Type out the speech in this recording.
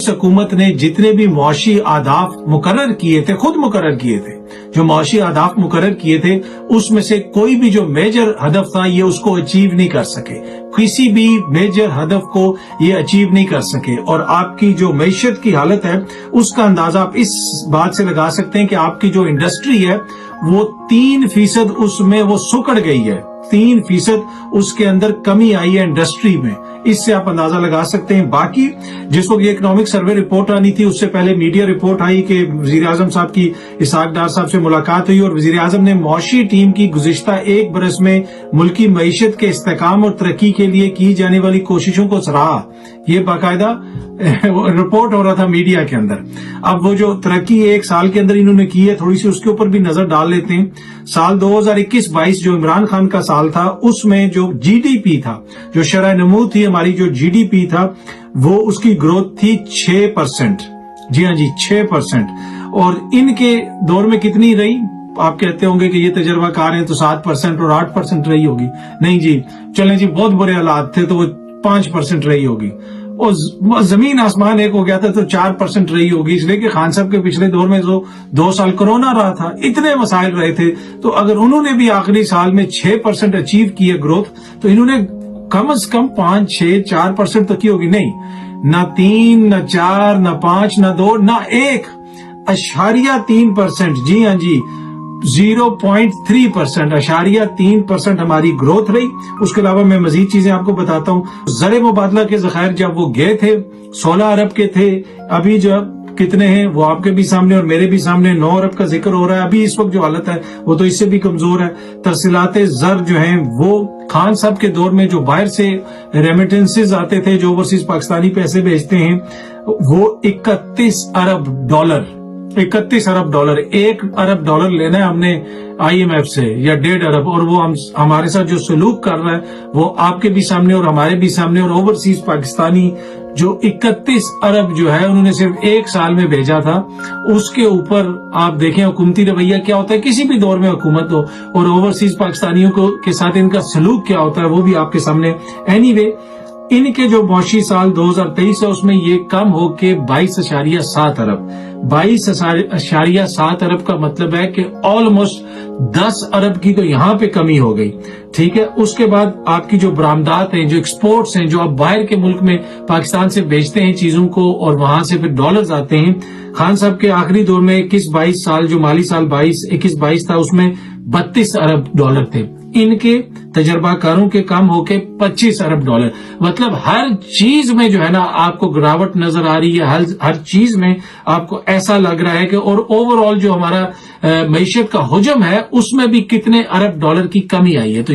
حکومت نے جتنے بھی معاشی اہداف مقرر کیے تھے، خود مقرر کیے تھے، جو معاشی اہداف مقرر کیے تھے اس میں سے کوئی بھی جو میجر ہدف تھا یہ اس کو اچیو نہیں کر سکے، کسی بھی میجر ہدف کو یہ اچیو نہیں کر سکے۔ اور آپ کی جو معیشت کی حالت ہے اس کا اندازہ آپ اس بات سے لگا سکتے ہیں کہ آپ کی جو انڈسٹری ہے وہ 3% اس میں وہ سکڑ گئی ہے، 3% اس کے اندر کمی آئی ہے انڈسٹری میں، اس سے آپ اندازہ لگا سکتے ہیں۔ باقی جس وقت یہ اکنامک سروے رپورٹ آنی تھی اس سے پہلے میڈیا رپورٹ آئی کہ وزیر اعظم صاحب کی اسحاق ڈار صاحب سے ملاقات ہوئی اور وزیر اعظم نے معاشی ٹیم کی گزشتہ 1 برس میں ملکی معیشت کے استحکام اور ترقی کے لیے کی جانے والی کوششوں کو سراہا۔ یہ باقاعدہ رپورٹ ہو رہا تھا میڈیا کے اندر۔ اب وہ جو ترقی 1 سال کے اندر انہوں نے کی ہے تھوڑی سی اس کے اوپر بھی نظر ڈال لیتے ہیں۔ سال 2021-22 جو عمران خان کا سال تھا اس میں جو جی ڈی پی تھا، جو شرح نمو تھی ہماری، جو جی ڈی پی تھا وہ اس کی گروتھ تھی 6%۔ جی ہاں جی 6%۔ اور ان کے دور میں کتنی رہی؟ آپ کہتے ہوں گے کہ یہ تجربہ کار ہیں تو 7% اور 8% رہی ہوگی۔ نہیں جی، چلیں جی بہت برے حالات تھے تو وہ 5% رہی ہوگی، اور زمین آسمان ایک ہو گیا تھا تو 4% رہی ہوگی، اس لیے کہ خان صاحب کے پچھلے دور میں 2 سال کرونا رہا تھا، اتنے مسائل رہے تھے، تو اگر انہوں نے بھی آخری سال میں 6% اچیو کی ہے گروتھ تو انہوں نے کم از کم 5, 6, 4% تک کی ہوگی۔ نہیں، نہ 3, نہ 4, نہ 5, نہ 2, نہ 1.3%۔ جی ہاں جی 0.3%، 0.3% ہماری گروتھ رہی۔ اس کے علاوہ میں مزید چیزیں آپ کو بتاتا ہوں۔ زر مبادلہ کے ذخائر جب وہ گئے تھے 16 ارب کے تھے، ابھی جو کتنے ہیں وہ آپ کے بھی سامنے اور میرے بھی سامنے 9 ارب کا ذکر ہو رہا ہے۔ ابھی اس وقت جو حالت ہے وہ تو اس سے بھی کمزور ہے۔ ترسیلات زر جو ہیں وہ خان صاحب کے دور میں جو باہر سے ریمیٹنسز آتے تھے، جو اوورسیز پاکستانی پیسے بھیجتے ہیں، وہ 31 ارب ڈالر، 31 ارب ڈالر، 1 ارب ڈالر لینا ہے ہم نے آئی ایم ایف سے یا 1.5 ارب، اور وہ ہمارے ساتھ جو سلوک کر رہا ہے وہ آپ کے بھی سامنے اور ہمارے بھی سامنے۔ اور اوورسیز پاکستانی جو 31 ارب جو ہے انہوں نے صرف 1 سال میں بھیجا تھا، اس کے اوپر آپ دیکھیں حکومتی رویہ کیا ہوتا ہے، کسی بھی دور میں حکومت ہو، اور اوورسیز پاکستانیوں کے ساتھ ان کا سلوک کیا ہوتا ہے وہ بھی آپ کے سامنے۔ اینی وے ان کے جو معاشی سال 2023 ہے اس میں یہ کم ہو کے 22.7 ارب، 22.7 ارب کا مطلب ہے کہ آلموسٹ 10 ارب کی تو یہاں پہ کمی ہو گئی، ٹھیک ہے۔ اس کے بعد آپ کی جو برآمدات ہیں، جو ایکسپورٹس ہیں، جو آپ باہر کے ملک میں پاکستان سے بیچتے ہیں چیزوں کو اور وہاں سے پھر ڈالرز آتے ہیں۔ خان صاحب کے آخری دور میں 21-22 سال، جو مالی سال 21-22 تھا، اس میں 32 ارب ڈالر تھے۔ ان کے تجربہ کاروں کے کم ہو کے 25 ارب ڈالر، مطلب ہر چیز میں جو ہے نا آپ کو گراوٹ نظر آ رہی ہے، ہر چیز میں آپ کو ایسا لگ رہا ہے کہ، اور اوور آل جو ہمارا معیشت کا حجم ہے اس میں بھی کتنے ارب ڈالر کی کمی آئی ہے۔ تو